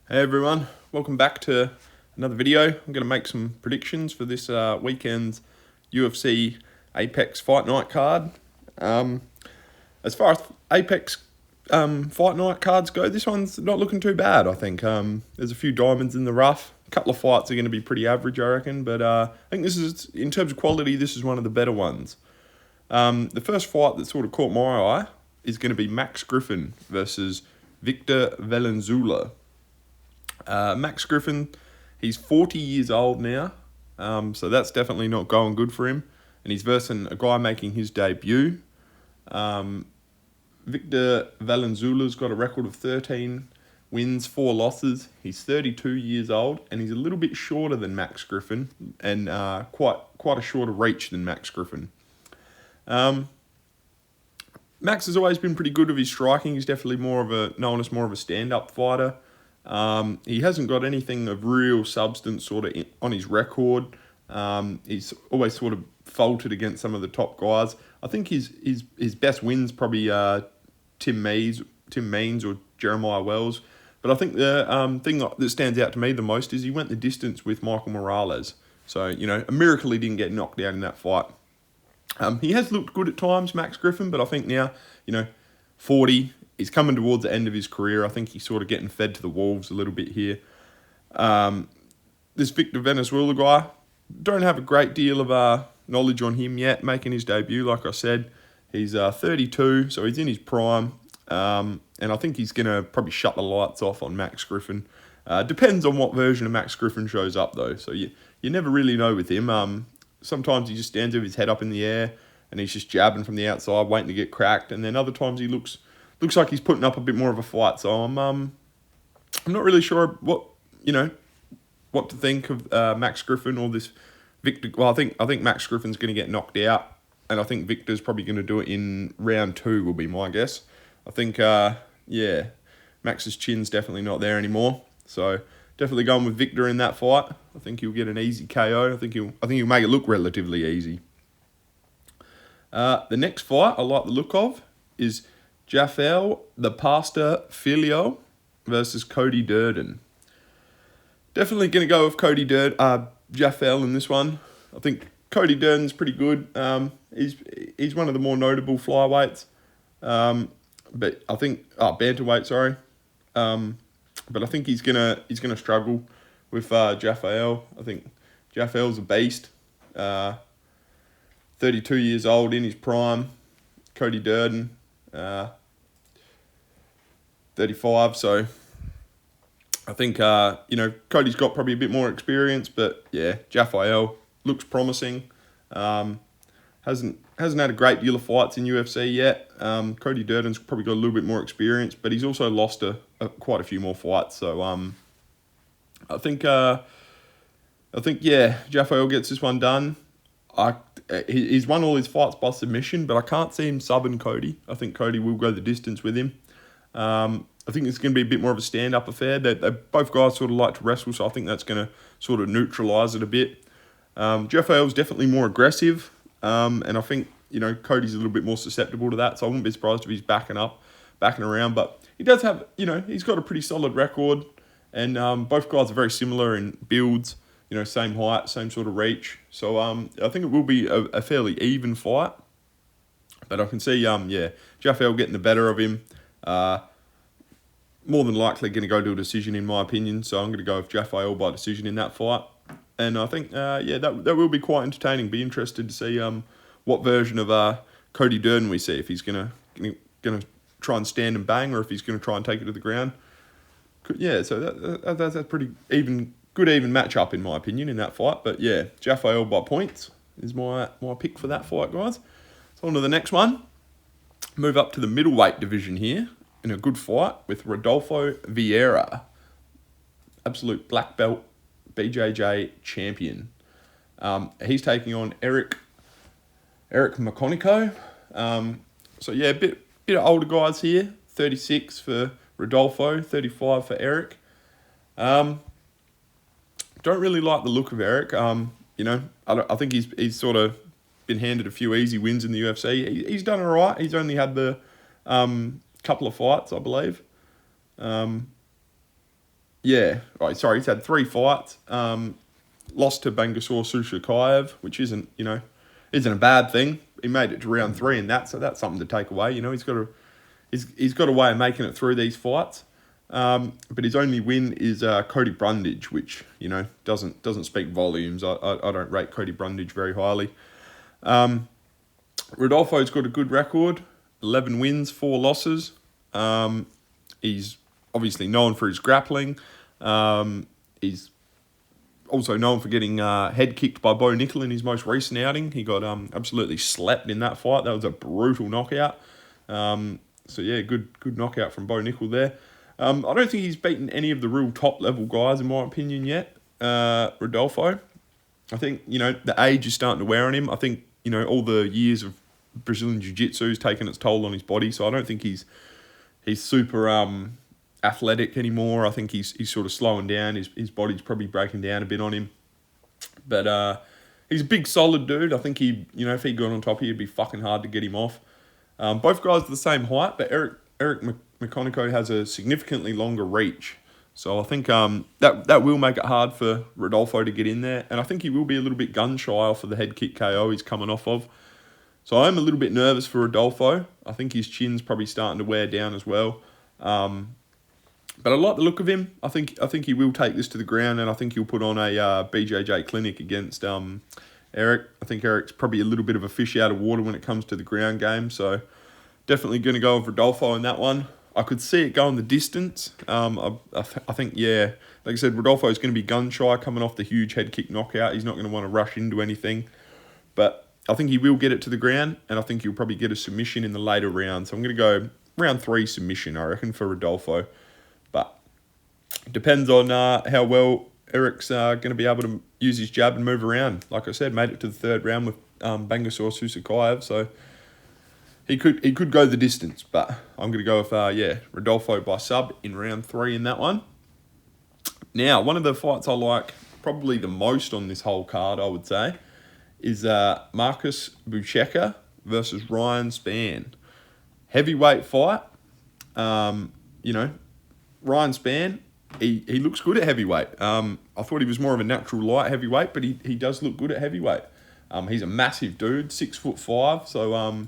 Hey everyone, welcome back to another video. I'm going to make some predictions for this weekend's UFC Apex Fight Night card. As far as Apex Fight Night cards go, this one's not looking too bad, I think. There's a few diamonds in the rough. A couple of fights are going to be pretty average, I reckon, but I think this is, in terms of quality, this is one of the better ones. The first fight that sort of caught my eye is going to be Max Griffin versus Victor Valenzuela. Max Griffin, he's 40 years old now, so that's definitely not going good for him. And he's versing a guy making his debut. Victor Valenzuela's got a record of 13 wins, 4 losses. He's 32 years old, and he's a little bit shorter than Max Griffin, and quite a shorter reach than Max Griffin. Max has always been pretty good with his striking. He's definitely known as more of a stand-up fighter. He hasn't got anything of real substance sort of on his record. He's always sort of faltered against some of the top guys. I think his best wins probably Tim Means or Jeremiah Wells. But I think the thing that stands out to me the most is he went the distance with Michael Morales. So, a miracle he didn't get knocked out in that fight. He has looked good at times, Max Griffin, but I think now, 40, he's coming towards the end of his career. I think he's sort of getting fed to the wolves a little bit here. This Victor Venezuela guy, don't have a great deal of knowledge on him yet, making his debut, like I said. He's 32, so he's in his prime. And I think he's going to probably shut the lights off on Max Griffin. Depends on what version of Max Griffin shows up, though. So you never really know with him. Sometimes he just stands with his head up in the air and he's just jabbing from the outside, waiting to get cracked. And then other times he looks like he's putting up a bit more of a fight. So I'm not really sure what to think of Max Griffin or this Victor. Well, I think Max Griffin's going to get knocked out, and I think Victor's probably going to do it in round 2. Will be my guess. I think Max's chin's definitely not there anymore. So definitely going with Victor in that fight. I think he'll get an easy KO. I think he'll make it look relatively easy. The next fight I like the look of is Jafel the Pastor Filio versus Cody Durden. Definitely going to go with Jafel in this one. I think Cody Durden's pretty good. He's one of the more notable flyweights. But I think bantamweight, sorry. But I think he's gonna struggle with Jafel. I think Jafel's a beast. 32 years old in his prime. Cody Durden, 35. So I think Cody's got probably a bit more experience, but yeah, Jafel looks promising. Hasn't had a great deal of fights in UFC yet. Cody Durden's probably got a little bit more experience, but he's also lost quite a few more fights. So I think Jafel gets this one done. He's won all his fights by submission, but I can't see him subbing Cody. I think Cody will go the distance with him. I think it's going to be a bit more of a stand-up affair. They both guys sort of like to wrestle, so I think that's going to sort of neutralise it a bit. Jafel's definitely more aggressive, and I think Cody's a little bit more susceptible to that, so I wouldn't be surprised if he's backing around. But he does have, he's got a pretty solid record, and both guys are very similar in builds. Same height, same sort of reach. So I think it will be a fairly even fight. But I can see, Jafel getting the better of him. More than likely going to go to a decision, in my opinion. So I'm going to go with Jafel by decision in that fight. And I think, that will be quite entertaining. Be interested to see what version of Cody Durden we see. If he's going to try and stand and bang, or if he's going to try and take it to the ground. Yeah, so that's a pretty good even matchup in my opinion in that fight. But yeah, Jafel by points is my pick for that fight, guys. So on to the next one. Move up to the middleweight division here in a good fight with Rodolfo Vieira, absolute black belt BJJ champion. He's taking on Eric McConico. So yeah, a bit of older guys here. 36 for Rodolfo, 35 for Eric. Don't really like the look of Eric. I think he's sort of been handed a few easy wins in the UFC. He's done all right. He's only had the couple of fights, I believe. Yeah, right. Sorry, he's had 3 fights. Lost to Bangasor Sushikaev, which isn't a bad thing. He made it to round 3 in that, so that's something to take away. He's got a way of making it through these fights. But his only win is Cody Brundage, which doesn't speak volumes. I don't rate Cody Brundage very highly. Rodolfo's got a good record, 11 wins, 4 losses. He's obviously known for his grappling. He's also known for getting head kicked by Bo Nickel in his most recent outing. He got absolutely slapped in that fight. That was a brutal knockout. So yeah, good knockout from Bo Nickel there. I don't think he's beaten any of the real top level guys in my opinion yet. Rodolfo, I think the age is starting to wear on him. I think all the years of Brazilian Jiu-Jitsu has taken its toll on his body. So I don't think he's super athletic anymore. I think he's sort of slowing down. His body's probably breaking down a bit on him. But he's a big, solid dude. I think if he got on top of you, it'd be fucking hard to get him off. Both guys are the same height, but Eric McConaughey has a significantly longer reach. So I think that will make it hard for Rodolfo to get in there. And I think he will be a little bit gun-shy off of the head kick KO he's coming off of. So I'm a little bit nervous for Rodolfo. I think his chin's probably starting to wear down as well. But I like the look of him. I think he will take this to the ground, and I think he'll put on a BJJ clinic against Eric. I think Eric's probably a little bit of a fish out of water when it comes to the ground game. So definitely going to go with Rodolfo in that one. I could see it going the distance. I think, yeah, like I said, Rodolfo is going to be gun-shy coming off the huge head kick knockout. He's not going to want to rush into anything. But I think he will get it to the ground, and I think he'll probably get a submission in the later round. So I'm going to go round 3 submission, I reckon, for Rodolfo. But it depends on how well Eric's going to be able to use his jab and move around. Like I said, made it to the 3rd round with Bangasor Sushikaev, so he could go the distance. But I'm going to go with, Rodolfo by sub in round 3 in that one. Now, one of the fights I like probably the most on this whole card, I would say, is Marcus Buchecha versus Ryan Spann. Heavyweight fight. Ryan Spann, he looks good at heavyweight. I thought he was more of a natural light heavyweight, but he does look good at heavyweight. He's a massive dude, 6'5", so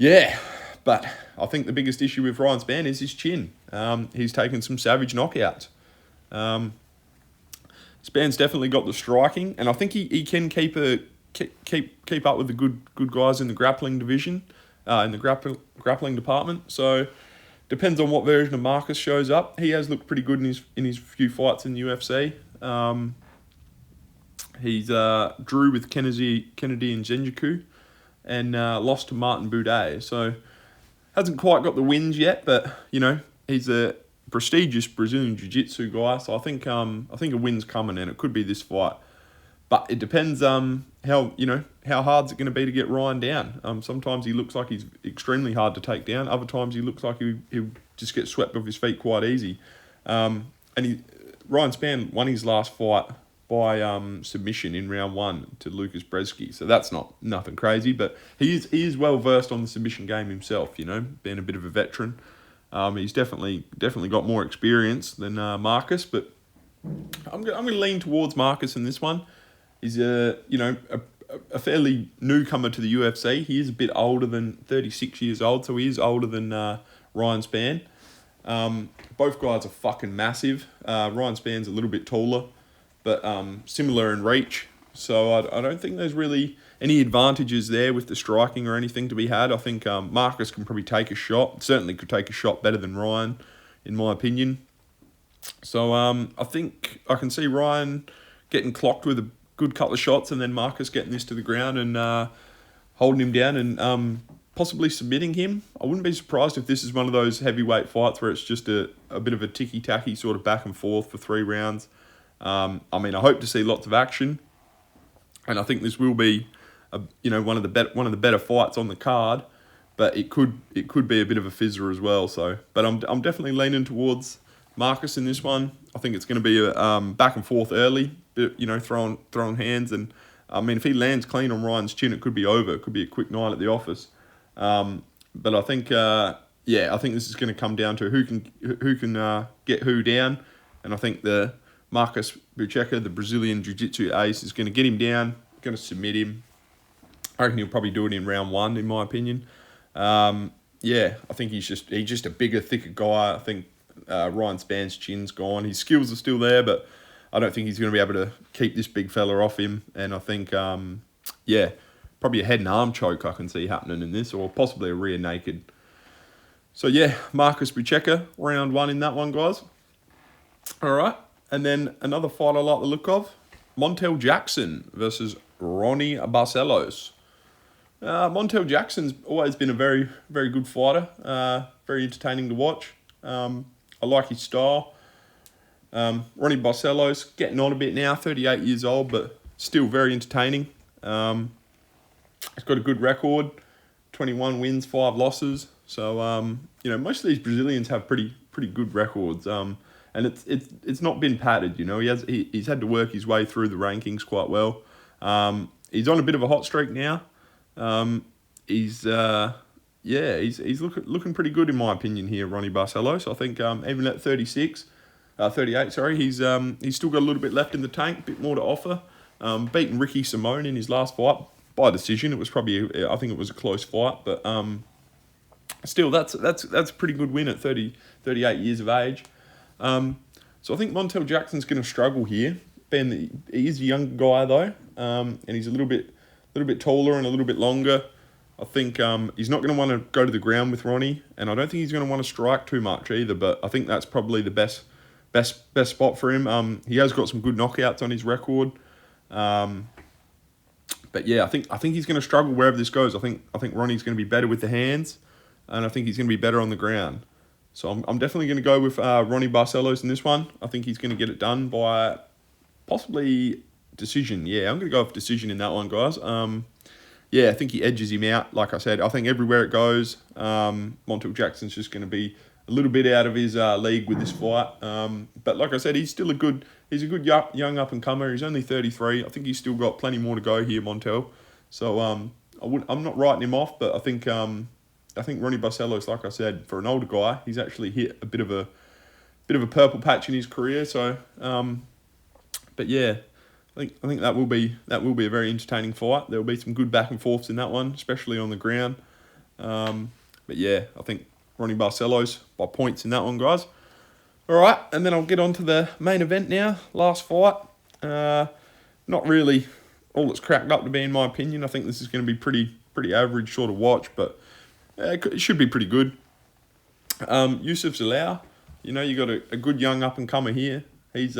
yeah. But I think the biggest issue with Ryan Spann is his chin. He's taken some savage knockouts. Spann's definitely got the striking, and I think he can keep up with the good guys in the grappling division, in the grappling department. So depends on what version of Marcus shows up. He has looked pretty good in his few fights in the UFC. He's drew with Kennedy and Zenjiku, and lost to Martin Boudet. So hasn't quite got the wins yet, but he's a prestigious Brazilian Jiu-Jitsu guy. So I think a win's coming, and it could be this fight. But it depends how hard's it going to be to get Ryan down. Sometimes he looks like he's extremely hard to take down. Other times he looks like he'll just get swept off his feet quite easy. Ryan Spann won his last fight by submission in round 1 to Lucas Bresky. So that's nothing crazy, but he is well versed on the submission game himself. Being a bit of a veteran. He's definitely got more experience than Marcus, but I'm going to lean towards Marcus in this one. He's a fairly newcomer to the UFC. He is a bit older than 36 years old, so he is older than Ryan Spann. Both guys are fucking massive. Ryan Spann's a little bit taller, but similar in reach. So I don't think there's really any advantages there with the striking or anything to be had. I think Marcus can probably take a shot. Certainly could take a shot better than Ryan, in my opinion. So I think I can see Ryan getting clocked with a good couple of shots, and then Marcus getting this to the ground and holding him down and possibly submitting him. I wouldn't be surprised if this is one of those heavyweight fights where it's just a bit of a ticky-tacky sort of back and forth for 3 rounds. I hope to see lots of action, and I think this will be one of the better fights on the card, but it could be a bit of a fizzer as well. So, but I'm definitely leaning towards Marcus in this one. I think it's going to be a back and forth early, throwing hands, and if he lands clean on Ryan's chin, it could be over. It could be a quick night at the office. But I think yeah, I think this is going to come down to who can get who down, and I think the Marcus Buchecha, the Brazilian Jiu-Jitsu ace, is going to get him down, going to submit him. I reckon he'll probably do it in round 1, in my opinion. Yeah, I think he's just a bigger, thicker guy. I think Ryan Spann's chin's gone. His skills are still there, but I don't think he's going to be able to keep this big fella off him. And I think, yeah, probably a head and arm choke I can see happening in this, or possibly a rear naked. So yeah, Marcus Buchecha, round 1 in that one, guys. All right, and then another fight I like the look of, Montel Jackson versus Ronnie Barcelos. Montel Jackson's always been a very, very good fighter. Very entertaining to watch. I like his style. Ronnie Barcelos, getting on a bit now, 38 years old, but still very entertaining. He's got a good record, 21 wins, 5 losses. So, most of these Brazilians have pretty good records. And it's not been padded, He's had to work his way through the rankings quite well. He's on a bit of a hot streak now. He's looking pretty good in my opinion here, Ronnie Barcelos. I think even at 38, he's still got a little bit left in the tank, a bit more to offer. Beaten Ricky Simone in his last fight by decision. It was I think it was a close fight, but still that's a pretty good win at 38 years of age. So I think Montel Jackson's going to struggle here. He is a young guy though, and he's a little bit taller and a little bit longer. I think he's not going to want to go to the ground with Ronnie, and I don't think he's going to want to strike too much either. But I think that's probably the best spot for him. He has got some good knockouts on his record. But yeah, I think he's going to struggle wherever this goes. I think Ronnie's going to be better with the hands, and I think he's going to be better on the ground. So I'm definitely going to go with Ronnie Barcelos in this one. I think he's going to get it done by possibly decision. Yeah, I'm going to go with decision in that one, guys. Yeah, I think he edges him out. Like I said, I think everywhere it goes, Montel Jackson's just going to be a little bit out of his league with this fight. But like I said, he's a good young up and comer. He's only 33. I think he's still got plenty more to go here, Montel. So I'm not writing him off, but I think Ronnie Barcelos, like I said, for an older guy, he's actually hit a bit of a purple patch in his career. So, but yeah, I think that will be a very entertaining fight. There will be some good back and forths in that one, especially on the ground. But yeah, I think Ronnie Barcelos by points in that one, guys. All right, and then I'll get on to the main event now. Last fight. Not really all it's cracked up to be, in my opinion. I think this is going to be pretty average sort of watch, but it should be pretty good. Yusuf Zalal, you got a good young up and comer here. He's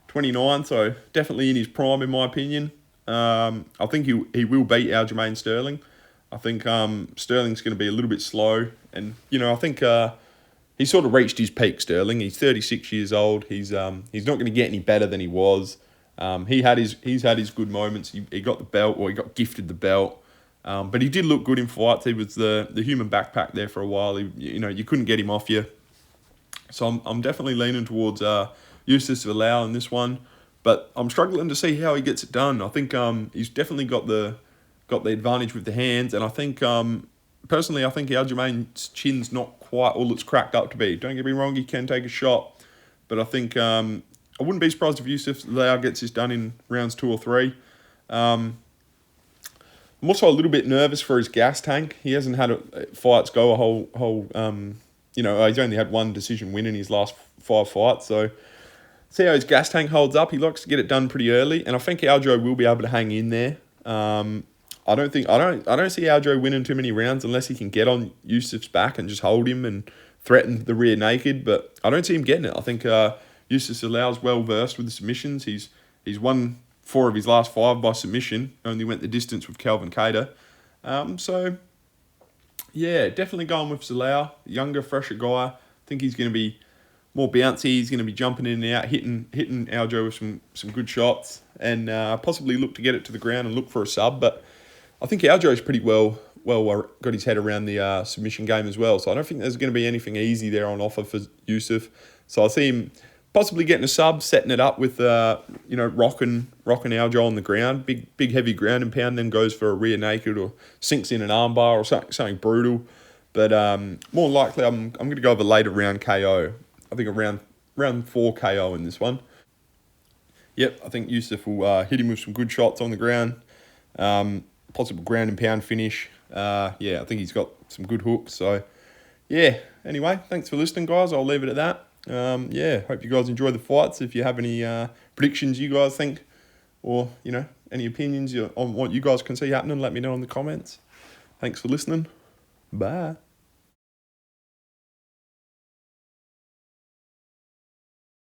29, so definitely in his prime, in my opinion. I think he will beat Aljamain Sterling. I think Sterling's going to be a little bit slow, and I think he sort of reached his peak. Sterling, he's 36 years old. He's not going to get any better than he was. He's had his good moments. He got the belt, or he got gifted the belt. But he did look good in fights. He was the human backpack there for a while. You couldn't get him off you. So I'm definitely leaning towards Yusuf Zalal in this one, but I'm struggling to see how he gets it done. I think he's definitely got the advantage with the hands, and I think personally I think Aljamain's chin's not quite all it's cracked up to be. Don't get me wrong, he can take a shot, but I think I wouldn't be surprised if Yusuf Zalal gets this done in rounds 2 or 3. I'm also a little bit nervous for his gas tank. He hasn't had fights go a whole he's only had one decision win in his last 5 fights, so see how his gas tank holds up. He likes to get it done pretty early, and I think Aljo will be able to hang in there. I don't see Aljo winning too many rounds unless he can get on Yusuf's back and just hold him and threaten the rear naked, but I don't see him getting it. I think Yusuf Zalal's well versed with the submissions. He's won 4 of his last 5 by submission. Only went the distance with Calvin Kattar. So yeah, definitely going with Zalal, younger, fresher guy. I think he's going to be more bouncy. He's going to be jumping in and out, hitting Aljo with some good shots, and possibly look to get it to the ground and look for a sub. But I think Aljo's pretty well got his head around the submission game as well. So I don't think there's going to be anything easy there on offer for Yusuf. So I see him possibly getting a sub, setting it up with rocking Aljo on the ground, big heavy ground and pound, then goes for a rear naked or sinks in an armbar or something brutal. But more likely, I'm going to go with a later round KO. I think round 4 KO in this one. Yep, I think Yusuf will hit him with some good shots on the ground. Possible ground and pound finish. Yeah, I think he's got some good hooks. So, yeah, anyway, thanks for listening, guys. I'll leave it at that. Yeah, hope you guys enjoy the fights. If you have any predictions you guys think, or, any opinions on what you guys can see happening, let me know in the comments. Thanks for listening. Bye.